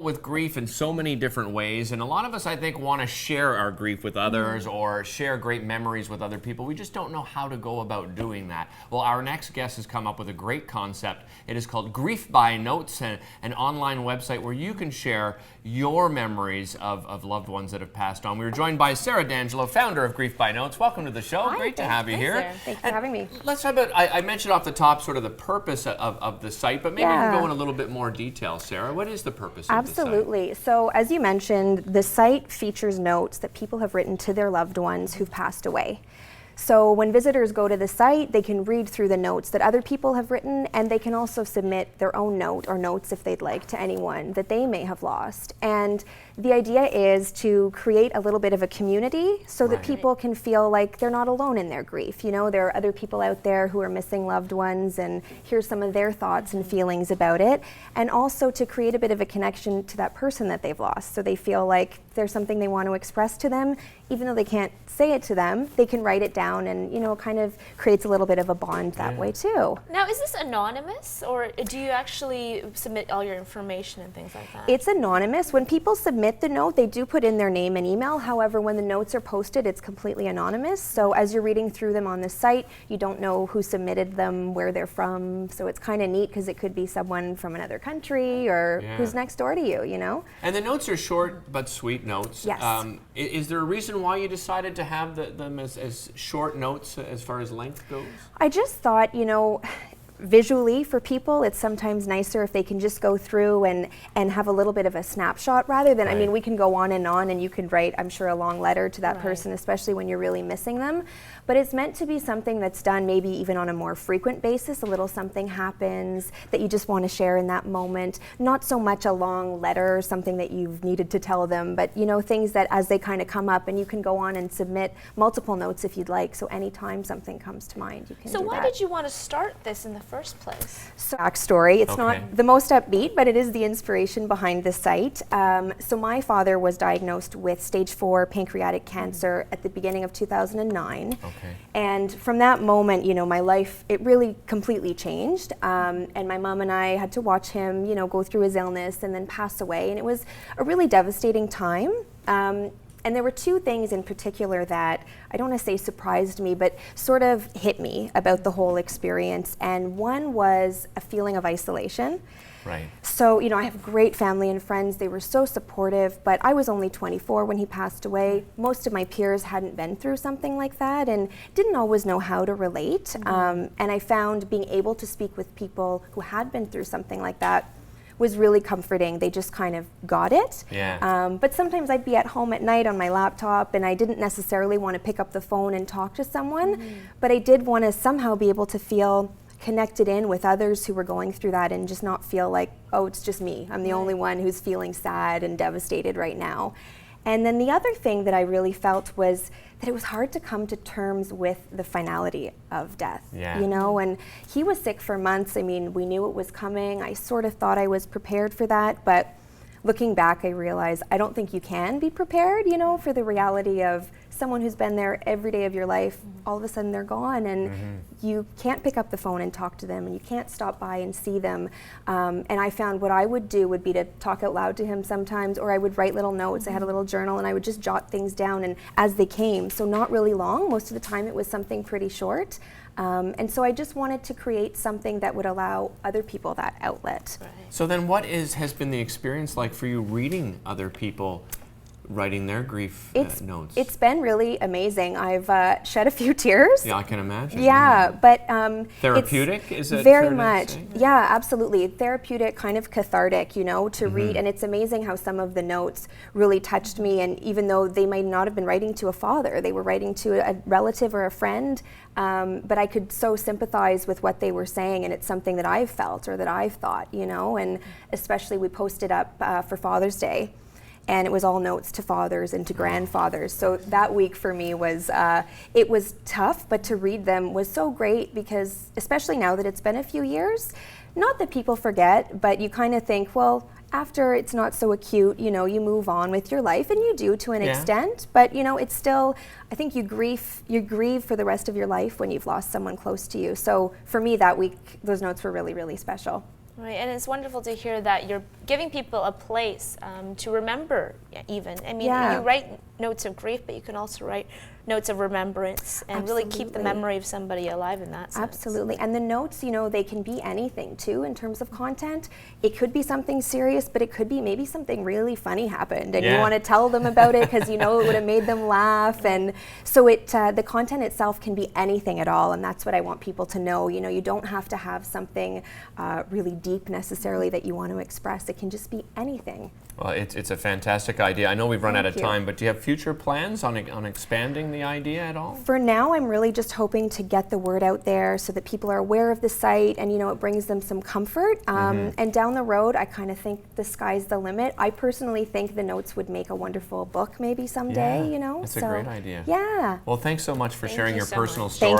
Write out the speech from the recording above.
With grief in so many different ways, and a lot of us, I think, want to share our grief with others or share great memories with other people. We just don't know how to go about doing that. Well, our next guest has come up with a great concept. It is called Grief by Notes, an online website where you can share your memories of loved ones that have passed on. We were joined by Sarah D'Angelo, founder of Grief by Notes. Welcome to the show. Hi, great to have you here. Thanks for having me. Let's talk about, I mentioned off the top sort of the purpose of the site, but maybe you can go in a little bit more detail, Sarah. What is the purpose of the site? Absolutely. So as you mentioned, the site features notes that people have written to their loved ones who've passed away. So when visitors go to the site, they can read through the notes that other people have written, and they can also submit their own note or notes if they'd like to anyone that they may have lost. And the idea is to create a little bit of a community so that people can feel like they're not alone in their grief. You know, there are other people out there who are missing loved ones, and here's some of their thoughts and feelings about it. And also to create a bit of a connection to that person that they've lost, so they feel like there's something they want to express to them. Even though they can't say it to them, they can write it down, and you know, it kind of creates a little bit of a bond that way too. Now, is this anonymous, or do you actually submit all your information and things like that? It's anonymous. When people submit the note, they do put in their name and email. However, when the notes are posted, it's completely anonymous. So as you're reading through them on the site, you don't know who submitted them, where they're from. So it's kind of neat because it could be someone from another country or who's next door to you, you know? And the notes are short but sweet notes. Yes. Is there a reason why you decided to have them as short notes as far as length goes? I just thought, you know, visually for people, it's sometimes nicer if they can just go through and have a little bit of a snapshot rather than, I mean, we can go on and you can write, I'm sure, a long letter to that person, especially when you're really missing them. But it's meant to be something that's done maybe even on a more frequent basis. A little something happens that you just want to share in that moment. Not so much a long letter or something that you've needed to tell them, but you know, things that as they kind of come up, and you can go on and submit multiple notes if you'd like. So anytime something comes to mind, you can do that. So why did you want to start this in the first place? So backstory, it's not the most upbeat, but it is the inspiration behind the site. So my father was diagnosed with stage 4 pancreatic cancer at the beginning of 2009. And from that moment, you know, my life, it really completely changed. And my mom and I had to watch him, you know, go through his illness and then pass away. And it was a really devastating time. And there were two things in particular that, I don't want to say surprised me, but sort of hit me about the whole experience. And one was a feeling of isolation. So, you know, I have great family and friends. They were so supportive, but I was only 24 when he passed away. Most of my peers hadn't been through something like that and didn't always know how to relate. And I found being able to speak with people who had been through something like that was really comforting. They just kind of got it. But sometimes I'd be at home at night on my laptop and I didn't necessarily want to pick up the phone and talk to someone, but I did want to somehow be able to feel connected in with others who were going through that and just not feel like, oh, it's just me. I'm the only one who's feeling sad and devastated right now. And then the other thing that I really felt was that it was hard to come to terms with the finality of death, you know, and he was sick for months. I mean, we knew it was coming. I sort of thought I was prepared for that, but looking back, I realized I don't think you can be prepared, you know, for the reality of someone who's been there every day of your life, all of a sudden they're gone, and you can't pick up the phone and talk to them, and you can't stop by and see them. And I found what I would do would be to talk out loud to him sometimes, or I would write little notes. I had a little journal, and I would just jot things down and as they came. So not really long. Most of the time it was something pretty short. And so I just wanted to create something that would allow other people that outlet. So then what has been the experience like for you reading other people writing their grief notes? It's been really amazing. I've shed a few tears. Yeah, I can imagine. Yeah, but therapeutic, is it? Very much. Yeah, absolutely. Therapeutic, kind of cathartic, you know, to read. And it's amazing how some of the notes really touched me. And even though they might not have been writing to a father, they were writing to a relative or a friend. But I could so sympathize with what they were saying, and it's something that I've felt or that I've thought, you know. And especially we posted up for Father's Day. And it was all notes to fathers and to grandfathers. So that week for me was, it was tough, but to read them was so great because, especially now that it's been a few years, not that people forget, but you kind of think, well, after it's not so acute, you know, you move on with your life, and you do to an extent, but you know, it's still, I think you grieve for the rest of your life when you've lost someone close to you. So for me that week, those notes were really, really special. Right, and it's wonderful to hear that you're giving people a place to remember even. I mean, you write notes of grief, but you can also write notes of remembrance and really keep the memory of somebody alive in that sense. Absolutely, and the notes, you know, they can be anything too in terms of content. It could be something serious, but it could be maybe something really funny happened and you want to tell them about it because you know it would have made them laugh. And so the content itself can be anything at all, and that's what I want people to know. You know, you don't have to have something really deep necessarily that you want to express. It can just be anything. Well, it's a fantastic idea. I know we've run out of time, but do you have future plans on expanding the idea at all? For now, I'm really just hoping to get the word out there so that people are aware of the site and, you know, it brings them some comfort. And down the road, I kind of think the sky's the limit. I personally think the notes would make a wonderful book maybe someday, you know. That's a great idea. Yeah. Well, thanks so much for sharing your so personal much. story.